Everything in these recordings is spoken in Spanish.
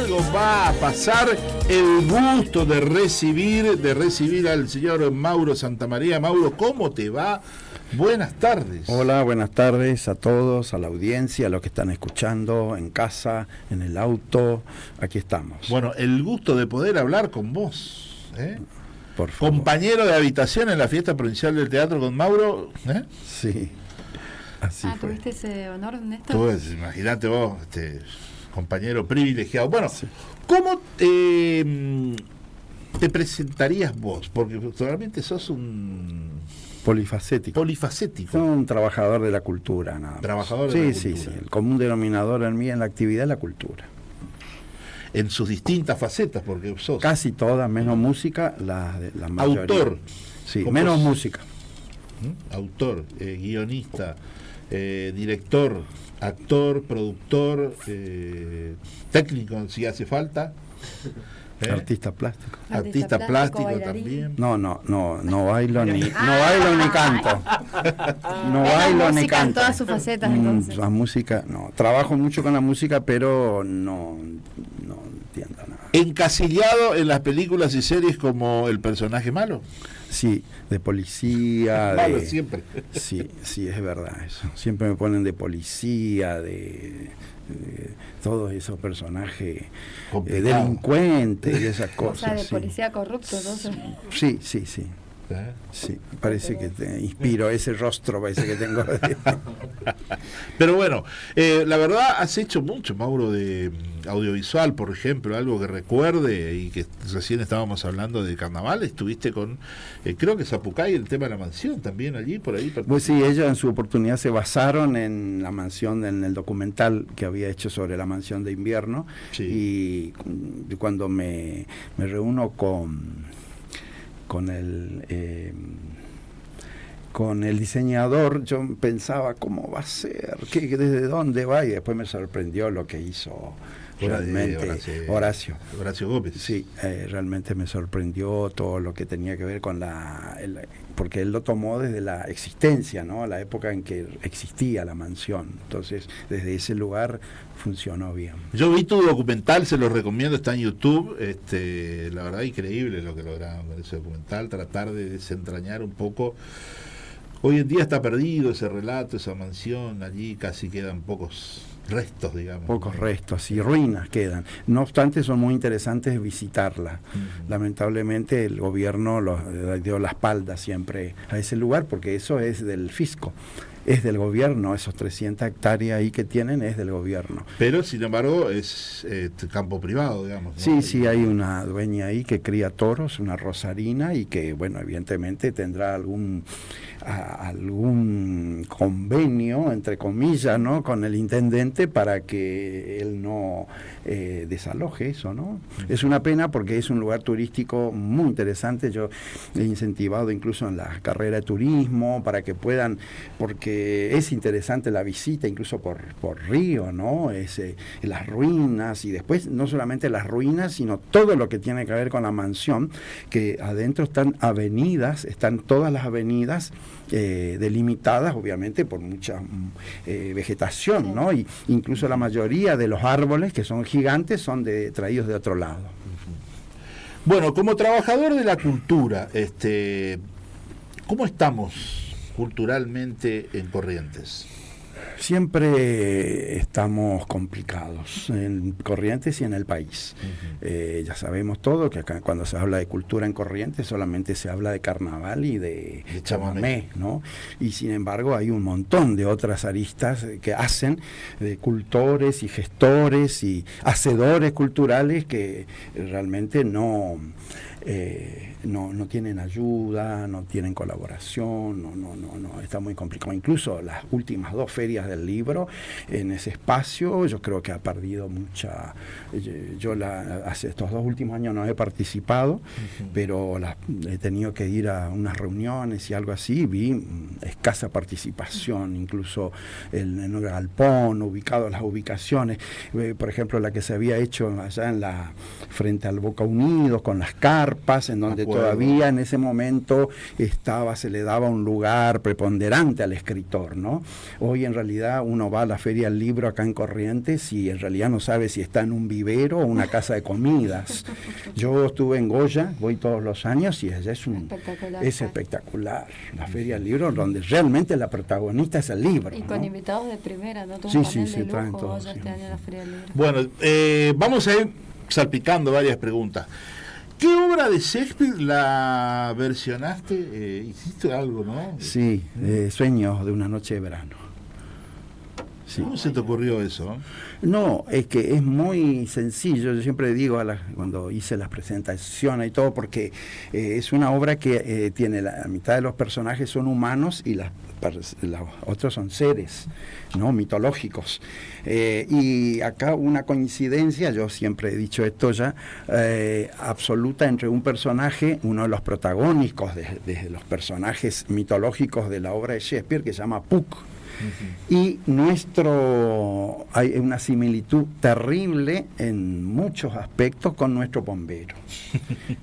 algo va a pasar. El gusto de recibir al señor Mauro Santamaría. Mauro, ¿cómo te va? Buenas tardes. Hola, buenas tardes a todos, a la audiencia, a los que están escuchando en casa, en el auto. Aquí estamos. Bueno, el gusto de poder hablar con vos, ¿eh? Por favor. Compañero de habitación en la fiesta provincial del teatro con Mauro, ¿eh? Sí, así fue. ¿Tuviste ese honor, Néstor? Tú, imagínate vos, compañero privilegiado. Bueno, Sí. ¿cómo te presentarías vos? Porque realmente sos un Polifacético. polifacético. Soy un trabajador de la cultura, nada más. Trabajador de la Sí, cultura. sí. El común denominador en mí en la actividad es la cultura. En sus distintas facetas, porque sos Casi todas, menos música, la mayoría. autor, Sí, compos- menos música. autor, guionista, director, actor, productor, técnico si hace falta, Artista plástico. artista plástico bailarín. también. No bailo ni canto. No bailo ni música en canto. todas sus facetas, entonces. La música, no. Trabajo mucho con la música, pero no entiendo nada. Encasillado en las películas y series como el personaje malo. Sí, de policía. Malo siempre. Sí, es verdad eso. Siempre me ponen de policía, de todos esos personajes Complicado. delincuentes y esas O cosas. sea, de sí. policía corrupto, entonces. Sí. ¿Eh? Sí, parece que te inspiro, ese rostro parece que tengo. Pero bueno, la verdad has hecho mucho, Mauro, de audiovisual, por ejemplo, algo que recuerde, y que recién estábamos hablando de carnaval, estuviste con, creo que Zapucay, el tema de la mansión también allí, por ahí. Pues sí, ellos en su oportunidad se basaron en la mansión, en el documental que había hecho sobre la mansión de invierno, Sí. y cuando me reúno con el diseñador, yo pensaba cómo va a ser, desde dónde va, y después me sorprendió lo que hizo realmente Horacio Gómez. Sí, realmente me sorprendió todo lo que tenía que ver con porque él lo tomó desde la existencia, ¿no? La época en que existía la mansión. Entonces, desde ese lugar funcionó bien. Yo vi tu documental, se lo recomiendo, está en YouTube. La verdad, increíble lo que lograron con ese documental, tratar de desentrañar un poco. Hoy en día está perdido ese relato, esa mansión, allí casi quedan pocos restos, digamos. Pocos restos y ruinas quedan. No obstante, son muy interesantes visitarla. Lamentablemente el gobierno dio la espalda siempre a ese lugar, porque eso es del fisco, es del gobierno, esos 300 hectáreas ahí que tienen es del gobierno. Pero, sin embargo, es campo privado, digamos, ¿no? Sí, hay una dueña ahí que cría toros, una rosarina, y que, bueno, evidentemente tendrá algún convenio, entre comillas, ¿no?, con el intendente para que él no desaloje eso, ¿no? Es una pena porque es un lugar turístico muy interesante. Yo he incentivado incluso en la carrera de turismo para que puedan, porque es interesante la visita incluso por río, ¿no? Las ruinas, y después no solamente las ruinas, sino todo lo que tiene que ver con la mansión, que adentro están todas las avenidas delimitadas obviamente por mucha vegetación, ¿no? Y incluso la mayoría de los árboles, que son gigantes, son traídos de otro lado. Bueno, como trabajador de la cultura, ¿cómo estamos culturalmente en Corrientes? Siempre estamos complicados en Corrientes y en el país. Ya sabemos todo que acá cuando se habla de cultura en Corrientes solamente se habla de carnaval y de chamamé, ¿no? Y sin embargo hay un montón de otras aristas que hacen de cultores y gestores y hacedores culturales que realmente no tienen ayuda, no tienen colaboración, no, está muy complicado. Incluso las últimas 2 ferias del libro, en ese espacio, yo creo que ha perdido mucha. Hace estos 2 últimos años no he participado, pero he tenido que ir a unas reuniones y algo así, vi escasa participación, incluso en el galpón, las ubicaciones, por ejemplo, la que se había hecho allá frente al Boca Unidos, con las carpas, carpas, en donde Acuerdo. todavía en ese momento se le daba un lugar preponderante al escritor, ¿no? Hoy en realidad uno va a la Feria del Libro acá en Corrientes y en realidad no sabe si está en un vivero o una casa de comidas. Yo estuve en Goya, voy todos los años y allá Espectacular. es espectacular. La Feria del Libro donde realmente la protagonista es el libro, Y con ¿no? invitados de primera, ¿no? Tuvo Sí, un sí, panel sí, de traen lujo todos, ya sí. este año en la Feria del Libro. Bueno, vamos a ir salpicando varias preguntas. ¿Qué obra de Shakespeare la versionaste? ¿Hiciste algo, no? Sí, Sueños de una noche de verano. Sí. ¿Cómo se te ocurrió eso? No, es que es muy sencillo. Yo siempre digo cuando hice las presentaciones y todo, porque es una obra que tiene la mitad de los personajes son humanos y los otros son seres, ¿no? Mitológicos. Y acá una coincidencia, yo siempre he dicho esto ya, absoluta entre un personaje, uno de los protagónicos de los personajes mitológicos de la obra de Shakespeare, que se llama Puck. Y hay una similitud terrible en muchos aspectos con nuestro bombero.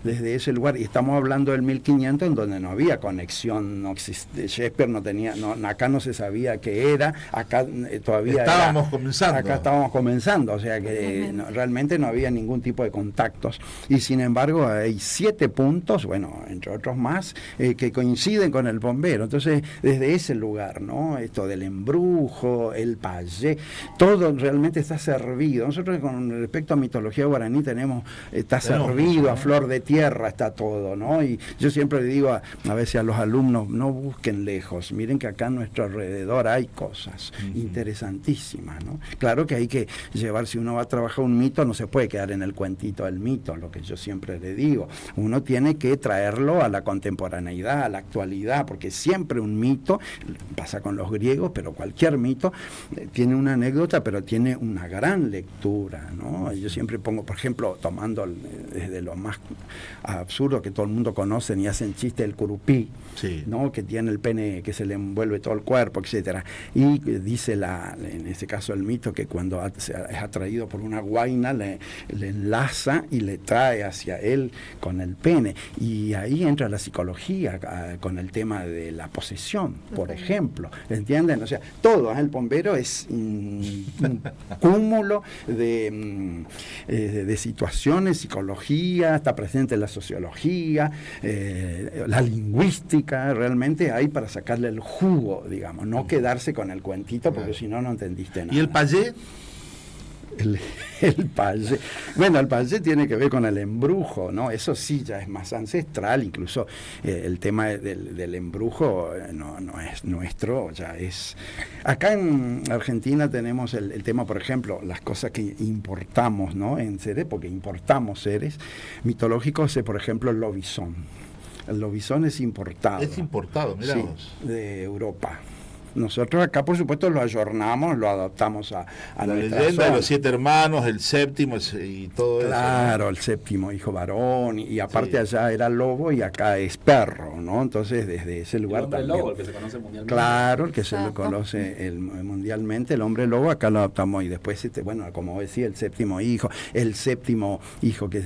Desde ese lugar, y estamos hablando del 1500, en donde no había conexión, Shakespeare no tenía, acá no se sabía qué era, acá todavía estábamos comenzando. Acá estábamos comenzando, o sea que realmente no había ningún tipo de contactos. Y sin embargo hay 7 puntos, bueno, entre otros más, que coinciden con el bombero. Entonces, desde ese lugar, ¿no? Esto del embrujo, el payé, todo realmente está servido. Nosotros con respecto a mitología guaraní está servido, a flor de tierra está todo, ¿no? Y yo siempre le digo a veces a los alumnos, no busquen lejos, miren que acá a nuestro alrededor hay cosas interesantísimas, ¿no? Claro que hay que llevar, si uno va a trabajar un mito, no se puede quedar en el cuentito del mito, lo que yo siempre le digo. Uno tiene que traerlo a la contemporaneidad, a la actualidad, porque siempre un mito, pasa con los griegos, pero cualquier mito tiene una anécdota, pero tiene una gran lectura, ¿no? Yo siempre pongo, por ejemplo, tomando desde lo más absurdo que todo el mundo conoce y hacen chiste del curupí, sí, ¿no? Que tiene el pene que se le envuelve todo el cuerpo, etcétera. Y dice en este caso el mito, que cuando es atraído por una guaina le enlaza y le trae hacia él con el pene. Y ahí entra la psicología con el tema de la posesión, por ejemplo. ¿Entienden? O sea, todo, el bombero es un cúmulo de situaciones, psicología, está presente en la sociología, la lingüística, realmente hay para sacarle el jugo, digamos, no quedarse con el cuentito, porque si no, no entendiste nada. ¿Y el payé? El payé. Bueno, el payé tiene que ver con el embrujo, ¿no? Eso sí ya es más ancestral, incluso el tema del embrujo no es nuestro, ya es... Acá en Argentina tenemos el tema, por ejemplo, las cosas que importamos, ¿no? En seres, porque importamos seres mitológicos, por ejemplo, el lobizón. El lobizón es importado. Es importado, mirá sí, vos. de Europa. Nosotros acá, por supuesto, lo ayornamos, lo adaptamos a la nuestra leyenda zona. de los 7 hermanos, el séptimo y todo eso. Claro, el séptimo hijo varón, y aparte Sí. allá era lobo y acá es perro, ¿no? Entonces, desde ese lugar El hombre también. lobo, el que se conoce mundialmente. Claro, el que se lo Exacto. conoce mundialmente, el hombre lobo, acá lo adaptamos. Y después, bueno, como decía, el séptimo hijo que es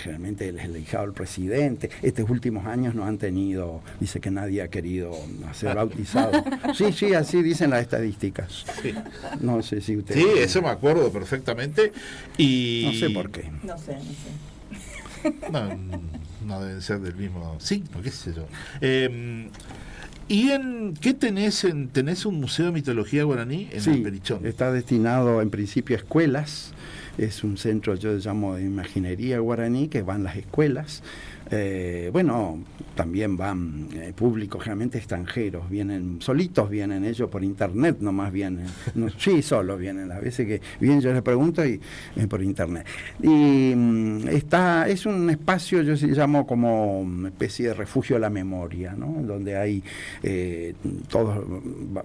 generalmente el hijado del presidente. Estos últimos años no han tenido, dice que nadie ha querido ser bautizado. Sí, así dicen las estadísticas. Sí. No sé si ustedes... Sí, eso me acuerdo perfectamente. Y No sé por qué. No sé. No deben ser del mismo signo, qué sé yo. ¿Y qué tenés? ¿Tenés un museo de mitología guaraní en el Perichón? Está destinado en principio a escuelas. Es un centro, yo llamo de imaginería guaraní, que van las escuelas. Bueno, también van públicos, generalmente extranjeros, vienen solitos, vienen ellos por internet, nomás vienen, sí, solos vienen, las veces que vienen yo les pregunto y por internet. Y es un espacio, yo llamo como una especie de refugio a la memoria, ¿no? Donde hay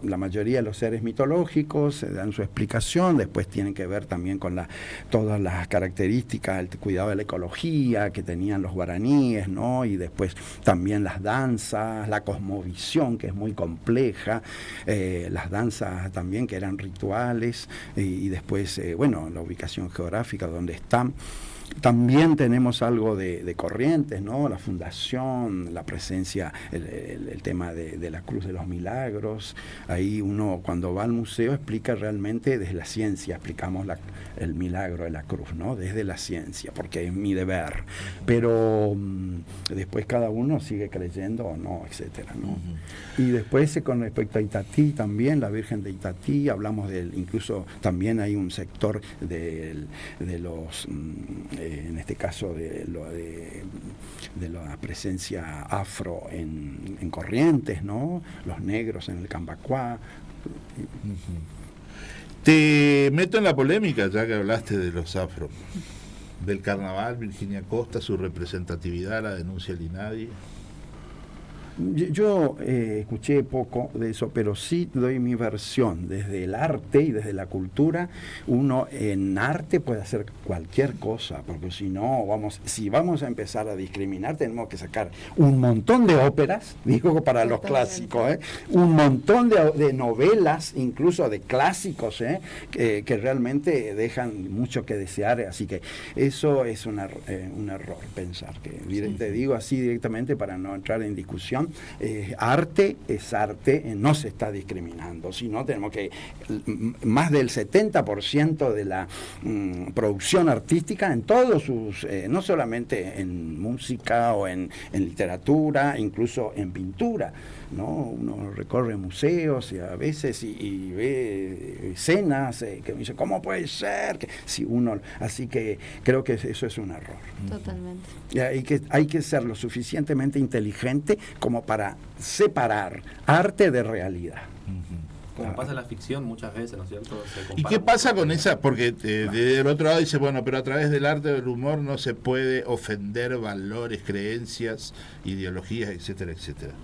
la mayoría de los seres mitológicos, se dan su explicación, después tienen que ver también con todas las características, el cuidado de la ecología que tenían los guaraníes, ¿no? Y después también las danzas, la cosmovisión, que es muy compleja, las danzas también que eran rituales, y después, bueno, la ubicación geográfica donde están. También tenemos algo de Corrientes, ¿no? La fundación, la presencia, el tema de la Cruz de los Milagros. Ahí uno cuando va al museo explica realmente desde la ciencia, explicamos el milagro de la cruz, ¿no? Desde la ciencia, porque es mi deber. Pero después cada uno sigue creyendo o no, etcétera, ¿no? Y después con respecto a Itatí también, la Virgen de Itatí, hablamos incluso también hay un sector de los en este caso de la presencia afro en Corrientes, ¿no? Los negros en el Cambacuá. Te meto en la polémica, ya que hablaste de los afro, del carnaval, Virginia Costa, su representatividad, la denuncia del INADI. Yo escuché poco de eso, pero sí doy mi versión. Desde el arte y desde la cultura, uno en arte puede hacer cualquier cosa, porque si vamos a empezar a discriminar, tenemos que sacar un montón de óperas, digo para los clásicos, un montón de novelas, incluso de clásicos, que realmente dejan mucho que desear. Así que eso es un error pensar, te digo así directamente para no entrar en discusión. Arte es arte, no se está discriminando, sino tenemos que más del 70% de la producción artística en todos sus, no solamente en música o en literatura, incluso en pintura, ¿no? Uno recorre museos y a veces y ve escenas que dice, ¿cómo puede ser? Así que creo que eso es un error. Totalmente. Y hay que ser lo suficientemente inteligente como para separar arte de realidad. Como pasa en la ficción muchas veces, ¿no es cierto? ¿Y qué pasa con esa? Porque del otro lado dice, bueno, pero a través del arte o del humor no se puede ofender valores, creencias, ideologías, etcétera, etcétera.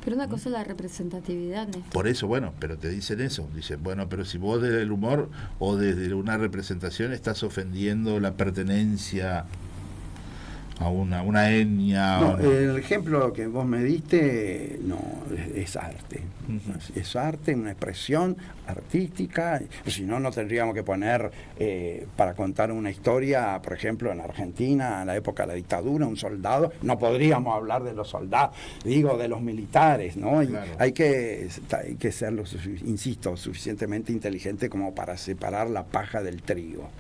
Pero una cosa es la representatividad, Néstor. Por eso, bueno, pero te dicen eso. Dicen, bueno, pero si vos desde el humor o desde una representación estás ofendiendo la pertenencia a una etnia. No, el ejemplo que vos me diste, no, es arte. Es arte, una expresión artística. Si no, no tendríamos que poner, para contar una historia, por ejemplo, en Argentina, en la época de la dictadura, un soldado, no podríamos hablar de los soldados, digo, de los militares, ¿no? Y claro. hay que ser, insisto, suficientemente inteligente como para separar la paja del trigo.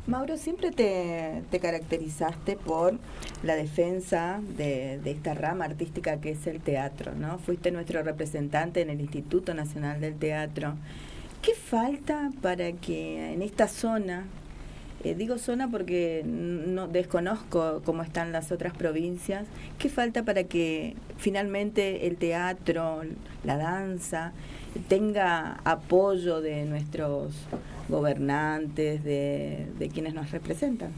Mauro, siempre te caracterizaste por la defensa de esta rama artística que es el teatro, ¿no? Fuiste nuestro representante en el Instituto Nacional del Teatro. ¿Qué falta para que en esta zona, digo zona porque no desconozco cómo están las otras provincias, qué falta para que finalmente el teatro, la danza, tenga apoyo de nuestros gobernantes, de quienes nos representan?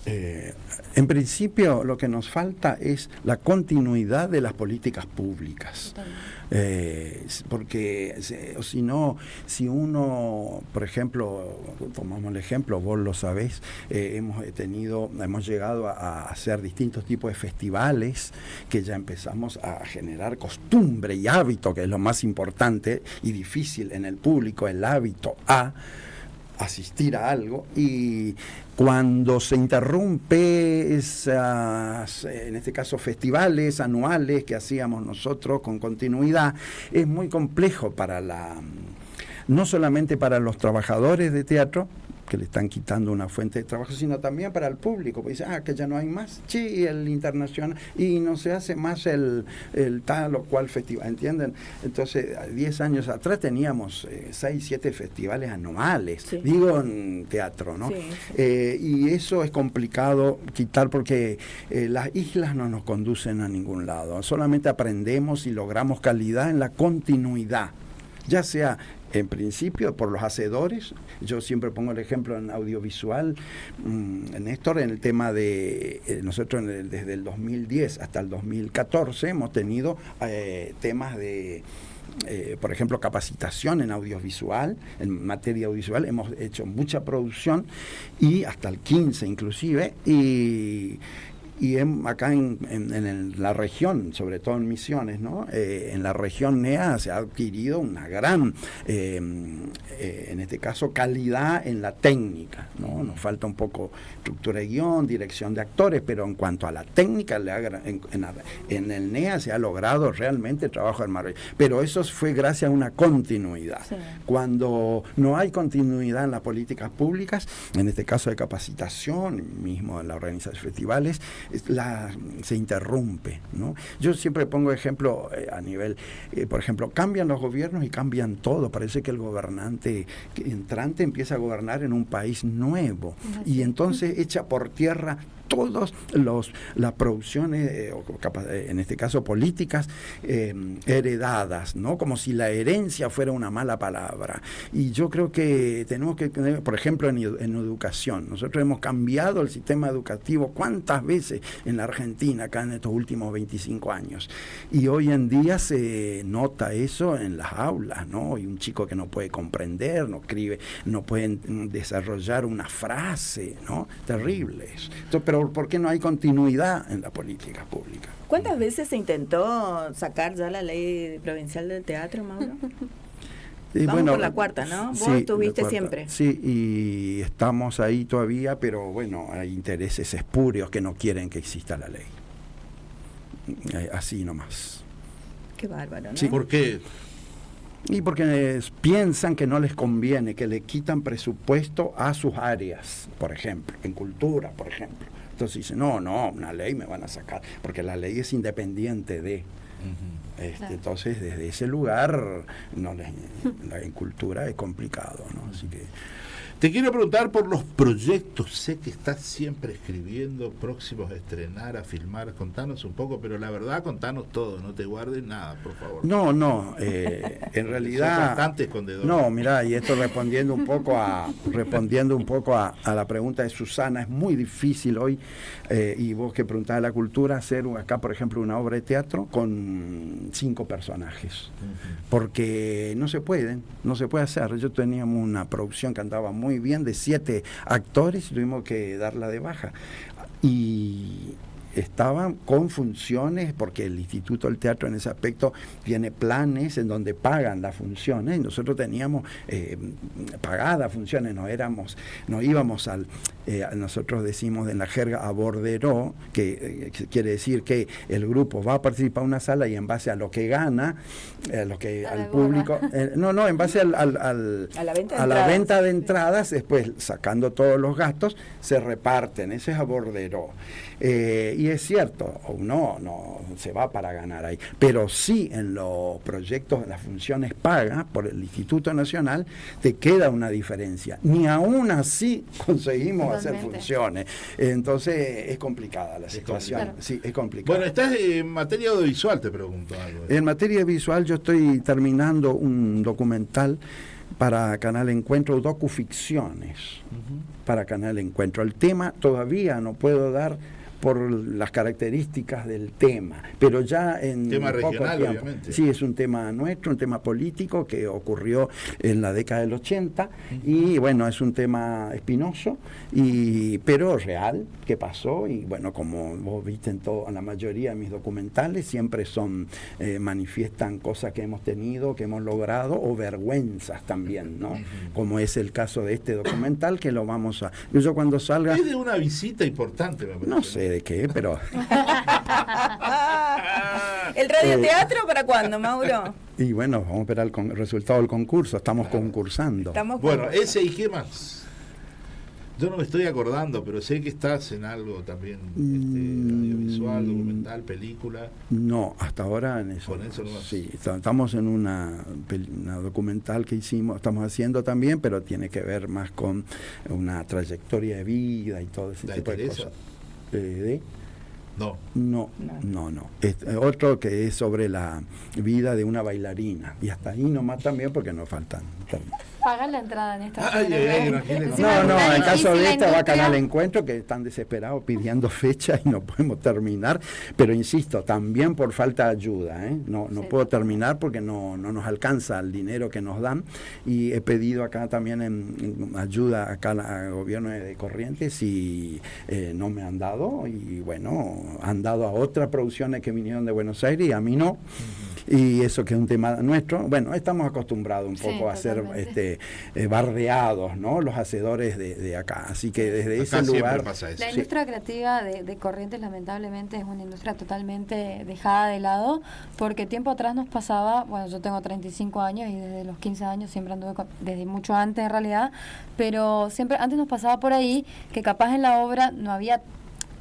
En principio lo que nos falta es la continuidad de las políticas públicas, porque si uno, por ejemplo, tomamos el ejemplo, vos lo sabés, hemos llegado a hacer distintos tipos de festivales que ya empezamos a generar costumbre y hábito, que es lo más importante y difícil en el público, el hábito a asistir a algo, y cuando se interrumpe esas, en este caso, festivales anuales que hacíamos nosotros con continuidad, es muy complejo no solamente para los trabajadores de teatro, que le están quitando una fuente de trabajo, sino también para el público, porque dice, que ya no hay más, sí, el internacional, y no se hace más el tal o cual festival, ¿entienden? Entonces, 10 años atrás teníamos 6, 7 festivales anuales, sí. Digo en teatro, ¿no? Sí. Y eso es complicado quitar porque las islas no nos conducen a ningún lado, solamente aprendemos y logramos calidad en la continuidad, ya sea en principio por los hacedores. Yo siempre pongo el ejemplo en audiovisual, Néstor, en el tema de nosotros desde el 2010 hasta el 2014 hemos tenido temas de por ejemplo, capacitación en audiovisual, en materia audiovisual, hemos hecho mucha producción, y hasta el 15 inclusive, y Y acá en la región, sobre todo en Misiones, ¿no? En la región NEA se ha adquirido una gran, en este caso, calidad en la técnica, ¿no? Nos falta un poco estructura de guión, dirección de actores, pero en cuanto a la técnica, en el NEA se ha logrado realmente trabajo del mar. Pero eso fue gracias a una continuidad. Sí. Cuando no hay continuidad en las políticas públicas, en este caso de capacitación, mismo en la organización de festivales, se interrumpe, ¿no? Yo siempre pongo ejemplo a nivel, por ejemplo, cambian los gobiernos y cambian todo. Parece que el gobernante entrante empieza a gobernar en un país nuevo y entonces echa por tierra todas las producciones, en este caso políticas, heredadas, ¿no? Como si la herencia fuera una mala palabra. Y yo creo que tenemos que tener, por ejemplo, en educación. Nosotros hemos cambiado el sistema educativo cuántas veces en la Argentina, acá en estos últimos 25 años. Y hoy en día se nota eso en las aulas, ¿no? Y un chico que no puede comprender, no escribe, no puede desarrollar una frase, ¿no? Terrible eso. Entonces, pero ¿por qué no hay continuidad en la política pública? ¿Cuántas veces se intentó sacar ya la ley provincial del teatro, Mauro? Vamos por la cuarta, ¿no? Vos estuviste siempre. Sí, y estamos ahí todavía, pero bueno, hay intereses espurios que no quieren que exista la ley. Así nomás. Qué bárbaro, ¿no? Sí. ¿Por qué? Y porque piensan que no les conviene, que le quitan presupuesto a sus áreas, por ejemplo, en cultura, por ejemplo. Entonces dicen, no, una ley me van a sacar, porque la ley es independiente de... Claro. Entonces, desde ese lugar, en cultura es complicado, ¿no? Así que... Te quiero preguntar por los proyectos. Sé que estás siempre escribiendo, próximos a estrenar, a filmar. Contanos un poco, pero la verdad, contanos todo. No te guardes nada, por favor. No, en realidad... Sos bastante escondedor. No, mirá, y esto respondiendo un poco a la pregunta de Susana, es muy difícil hoy, y vos que preguntás de la cultura, hacer acá, por ejemplo, una obra de teatro con 5 personajes. Porque no se puede hacer. Yo teníamos una producción que andaba muy bien de 7 actores y tuvimos que darla de baja. Y estaban con funciones, porque el Instituto del Teatro en ese aspecto tiene planes en donde pagan las funciones, y nosotros teníamos pagadas funciones, no íbamos nosotros decimos en la jerga a borderó, que quiere decir que el grupo va a participar en una sala y en base a lo que gana, al público, en base a la venta de entradas, después sacando todos los gastos, se reparten, ese es a borderó. Y es cierto, no se va para ganar ahí, pero sí en los proyectos, las funciones pagas por el Instituto Nacional, te queda una diferencia. Ni aún así conseguimos hacer funciones. Entonces es complicada la situación. Claro. Sí, es complicada. Bueno, estás en materia audiovisual, te pregunto algo. En materia visual yo estoy terminando un documental para Canal Encuentro, docuficciones para Canal Encuentro. El tema todavía no puedo dar por las características del tema, pero ya en tema poco regional, tiempo. obviamente. Sí, es un tema nuestro, un tema político que ocurrió en la década del 80 y bueno, es un tema espinoso, pero real, que pasó, y bueno, como vos viste en la mayoría de mis documentales, siempre manifiestan cosas que hemos tenido, que hemos logrado, o vergüenzas también, ¿no? Como es el caso de este documental, que lo vamos a... Yo cuando salga... Es de una visita importante, me parece. No sé de qué, pero... ¿El radioteatro para cuándo, Mauro? Y bueno, vamos a esperar el resultado del concurso. Estamos concursando. Bueno, ese y qué más. Yo no me estoy acordando, pero sé que estás en algo también audiovisual, documental, película. No, hasta ahora en eso. Con eso no. Sí, estamos en una documental que estamos haciendo también, pero tiene que ver más con una trayectoria de vida y todo ese tipo de cosas. No. No. Otro que es sobre la vida de una bailarina. Y hasta ahí nomás también porque nos faltan. Pagan la entrada en esta. Ay, No, en caso de esta va a Canal Encuentro, que están desesperados pidiendo fecha y no podemos terminar. Pero insisto, también por falta de ayuda. No puedo terminar porque no nos alcanza el dinero que nos dan. Y he pedido acá también en ayuda acá al gobierno de Corrientes y no me han dado. Y bueno, han dado a otras producciones que vinieron de Buenos Aires y a mí no. Y eso que es un tema nuestro. Bueno, estamos acostumbrados un poco a ser barreados, ¿no? Los hacedores de acá. Así que desde acá ese lugar... pasa eso. La industria creativa de Corrientes lamentablemente es una industria totalmente dejada de lado, porque tiempo atrás nos pasaba, bueno, yo tengo 35 años y desde los 15 años siempre anduve, desde mucho antes en realidad, pero siempre antes nos pasaba por ahí que capaz en la obra no había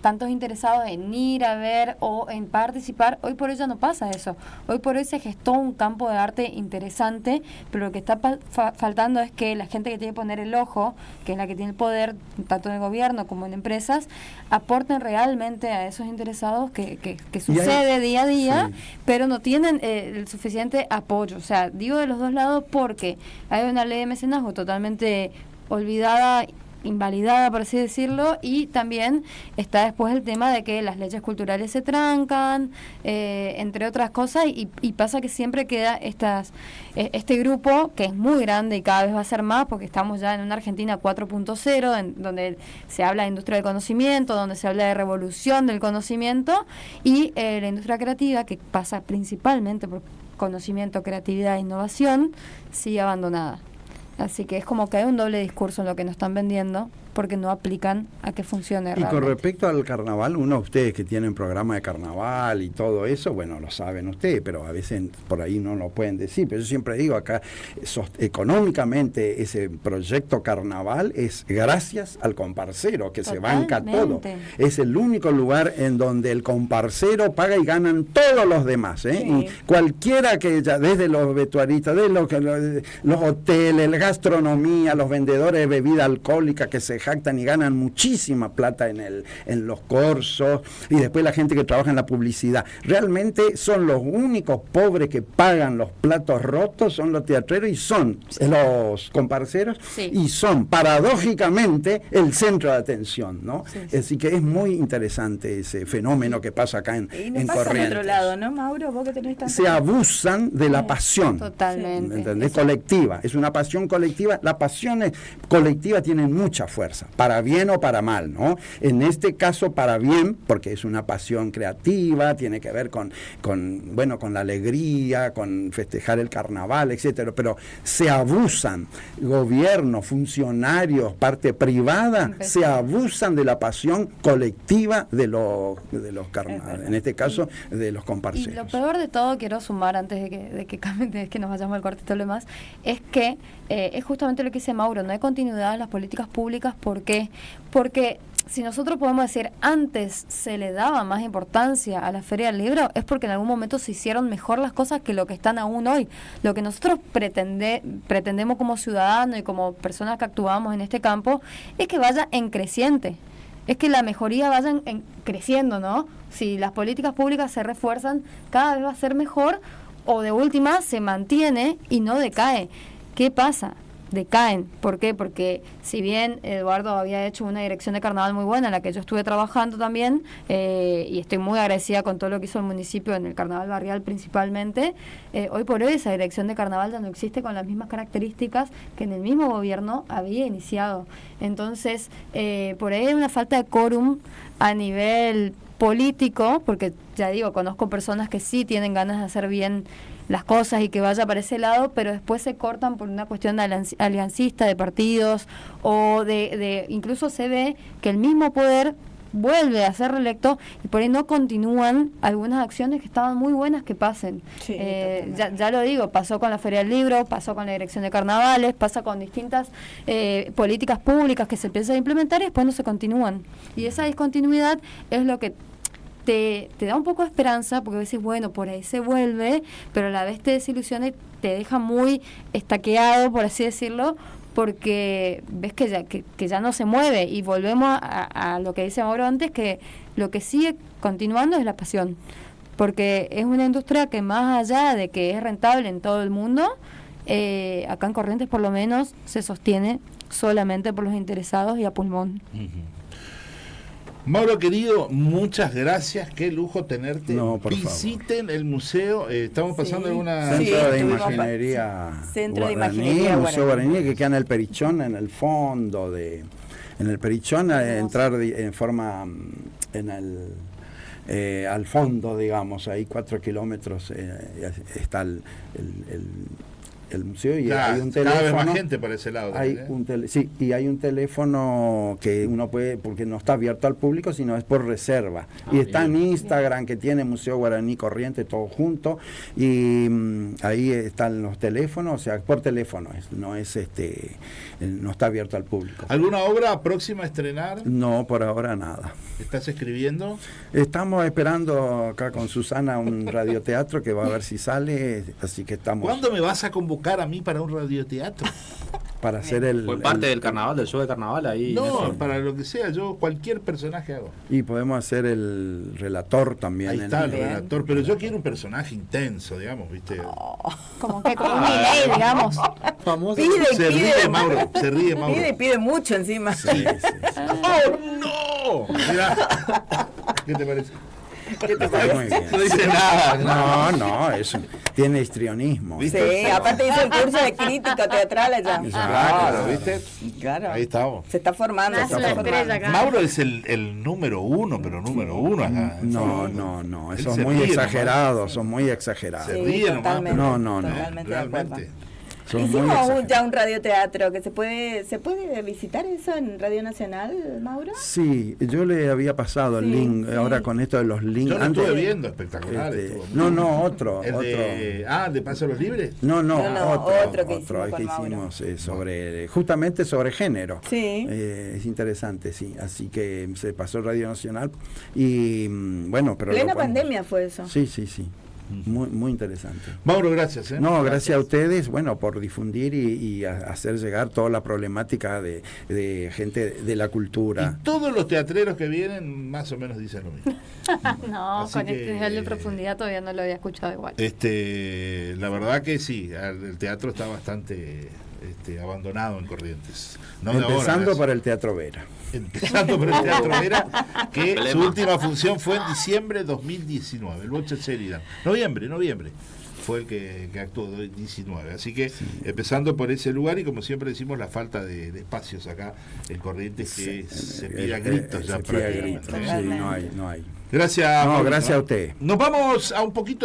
tantos interesados en ir a ver o en participar. Hoy por hoy ya no pasa eso. Hoy por hoy se gestó un campo de arte interesante, pero lo que está faltando es que la gente que tiene que poner el ojo, que es la que tiene el poder, tanto en el gobierno como en empresas, aporten realmente a esos interesados que sucede día a día, pero no tienen el suficiente apoyo. O sea, digo de los dos lados porque hay una ley de mecenazgo totalmente olvidada, invalidada, por así decirlo, y también está después el tema de que las leyes culturales se trancan, entre otras cosas, y pasa que siempre queda este grupo que es muy grande y cada vez va a ser más, porque estamos ya en una Argentina 4.0, donde se habla de industria del conocimiento, donde se habla de revolución del conocimiento, y la industria creativa, que pasa principalmente por conocimiento, creatividad e innovación, sigue abandonada. Así que es como que hay un doble discurso en lo que nos están vendiendo, porque no aplican a que funcione realmente. Y con respecto al carnaval, uno de ustedes que tienen programa de carnaval y todo eso, bueno, lo saben ustedes, pero a veces por ahí no lo pueden decir. Pero yo siempre digo acá, económicamente ese proyecto carnaval es gracias al comparcero, que totalmente se banca todo. Es el único lugar en donde el comparcero paga y ganan todos los demás. Y cualquiera que ya, desde los vestuaristas, de los hoteles, la gastronomía, los vendedores de bebida alcohólica que se jactan y ganan muchísima plata en los corsos, y después la gente que trabaja en la publicidad. Realmente son los únicos pobres que pagan los platos rotos, son los teatreros y son los comparceros, y son paradójicamente el centro de atención, ¿no? Así que es muy interesante ese fenómeno que pasa acá en Corrientes. Otro lado, ¿no, Mauro? ¿Vos que tenés tanto... Se abusan de la pasión. Totalmente. ¿Entendés? Colectiva. Es una pasión colectiva. Las pasiones colectivas tienen mucha fuerza, para bien o para mal, ¿no? En este caso para bien, porque es una pasión creativa, tiene que ver con la alegría, con festejar el carnaval, etcétera, pero se abusan, gobierno, funcionarios, parte privada, se abusan de la pasión colectiva de los carnavales, en este caso de los comparceros. Y lo peor de todo, quiero sumar antes de que nos vayamos al cortito lo demás, es que es justamente lo que dice Mauro, no hay continuidad en las políticas públicas. ¿Por qué? Porque si nosotros podemos decir antes se le daba más importancia a la Feria del Libro, es porque en algún momento se hicieron mejor las cosas que lo que están aún hoy. Lo que nosotros pretendemos como ciudadanos y como personas que actuamos en este campo es que vaya en creciente, es que la mejoría vaya creciendo, ¿no? Si las políticas públicas se refuerzan, cada vez va a ser mejor, o de última se mantiene y no decae. ¿Qué pasa? Decaen. ¿Por qué? Porque si bien Eduardo había hecho una dirección de carnaval muy buena, en la que yo estuve trabajando también, y estoy muy agradecida con todo lo que hizo el municipio en el carnaval barrial principalmente, hoy por hoy esa dirección de carnaval ya no existe con las mismas características que en el mismo gobierno había iniciado. Entonces, por ahí hay una falta de quórum a nivel político, porque ya digo, conozco personas que sí tienen ganas de hacer bien las cosas y que vaya para ese lado, pero después se cortan por una cuestión aliancista de partidos, o de incluso se ve que el mismo poder vuelve a ser reelecto y por ahí no continúan algunas acciones que estaban muy buenas que pasen. Ya lo digo, pasó con la Feria del Libro, pasó con la dirección de carnavales, pasa con distintas políticas públicas que se empiezan a implementar y después no se continúan. Y esa discontinuidad es lo que te da un poco de esperanza, porque a veces, bueno, por ahí se vuelve, pero a la vez te desilusiona y te deja muy estaqueado, por así decirlo, porque ves que ya no se mueve, y volvemos a lo que dice Mauro antes, que lo que sigue continuando es la pasión, porque es una industria que, más allá de que es rentable en todo el mundo, acá en Corrientes por lo menos se sostiene solamente por los interesados y a pulmón. Mauro querido, muchas gracias, qué lujo tenerte. No, por Visiten el museo, estamos pasando alguna... Sí, Centro de estuvimos Imaginería Centro de Guaraní, Imaginería Museo Guaraní. Guaraní, que queda en el Perichón, en el fondo en el Perichón, entrar en forma al fondo, digamos, ahí 4 kilómetros está el museo, y hay un teléfono. Cada vez más gente por ese lado. Hay sí, y hay un teléfono que uno puede, porque no está abierto al público, sino es por reserva. Y está en Instagram, que tiene Museo Guaraní Corrientes, todo junto, y ahí están los teléfonos, o sea, por teléfono, no está abierto al público. ¿Alguna obra próxima a estrenar? No, por ahora nada. ¿Estás escribiendo? Estamos esperando acá con Susana un radioteatro que va a ver si sale, así que estamos ¿Cuándo me vas a convocar a mí para un radioteatro? para hacer Fue parte del carnaval, del show de carnaval ahí. No, para lo que sea, yo cualquier personaje hago. y podemos hacer el relator también. Ahí está el Bien. relator, pero yo quiero un personaje intenso, digamos, ¿viste? Como que como un delay, digamos. Famoso. Pide, Se ríe pide, Mauro, se ríe Mauro. pide mucho encima. Sí, sí, sí. ¡Oh, no! Mirá. ¿Qué te parece? Está muy bien. No dice nada. No, tiene histrionismo. ¿Viste? Sí, aparte hizo el curso de crítica teatral allá. Claro, ¿viste? Claro. Ahí estamos. Se está formando. Nace se la está estrella formando. acá. Mauro es el número uno, pero número uno acá. No, Él eso se es muy ríe exagerado, nomás. son muy exagerados. Se Sí, ríe nomás. totalmente. No, Totalmente de acuerdo. Realmente. Son muy Hicimos exagerados. ya un radioteatro que se puede visitar eso en Radio Nacional, Mauro. Sí, yo le había pasado el Sí, link, sí. ahora con esto de los links. Yo lo estuve viendo, espectacular. este, estuvo. otro. ¿de Paso a los Libres? No, No, otro que otro hicimos que con Mauro. hicimos justamente sobre género. Sí. Es interesante, sí. Así que se pasó Radio Nacional y bueno, pero Plena lo podemos- pandemia fue eso. Sí. Muy, muy interesante. Mauro, gracias. No, gracias a ustedes, bueno, por difundir y hacer llegar toda la problemática de gente de la cultura. Y todos los teatreros que vienen más o menos dicen lo mismo. No, Así con que- este nivel de profundidad todavía no lo había escuchado igual. La verdad que sí, el teatro está bastante abandonado en Corrientes. No de Empezando ahora, por el Teatro Vera. Empezando por el Teatro Vera, que su última función fue en diciembre de 2019, el Boche Sheridan. Noviembre fue el que actuó, 19. Así que empezando por ese lugar, y como siempre decimos, la falta de espacios acá en Corrientes, que se pide a gritos ya se pide a prácticamente, gritos, ¿eh? sí, no hay. Gracias. No, Mauro, gracias a usted. Nos vamos a un poquito